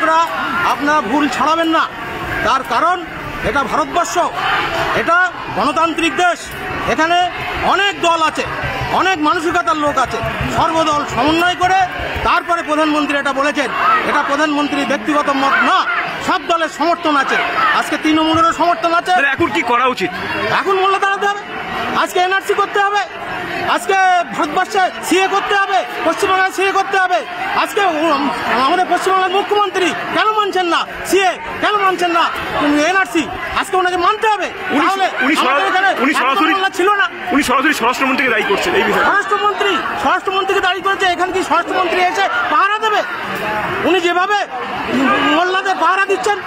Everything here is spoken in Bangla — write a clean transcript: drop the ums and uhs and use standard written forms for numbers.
দর্শকরা আপনারা ভুল ছড়াবেন না। তার কারণ এটা ভারতবর্ষ, এটা গণতান্ত্রিক দেশ। এখানে অনেক দল আছে, অনেক মানসিকতার লোক আছে। সর্বদল সমন্বয় করে তারপরে প্রধানমন্ত্রী এটা বলেছেন। এটা প্রধানমন্ত্রীর ব্যক্তিগত মত না, সব দলের সমর্থন আছে। আজকে তৃণমূলেরও সমর্থন আছে। এখন কি করা উচিত? এখন মূল্য দাঁড়াতে হবে, আজকে এনআরসি করতে হবে, আজকে ভারতবর্ষে সিএ করতে হবে, পশ্চিমবাংলায় সিএ করতে হবে। আজকে আমাদের পশ্চিমবাংলার মুখ্যমন্ত্রী কেন মানছেন না সিএ, কেন মানছেন না এনআরসি? আজকে ওনাকে মানতে হবে। ছিল না, উনি সরাসরি স্বরাষ্ট্রমন্ত্রীকে দায়ী করছেন এই বিষয়ে। স্বরাষ্ট্রমন্ত্রীকে দায়ী করেছে। এখানে কি স্বরাষ্ট্রমন্ত্রী এসে পাহারা দেবে? উনি যেভাবে মোল্লাদের পাহারা দিচ্ছেন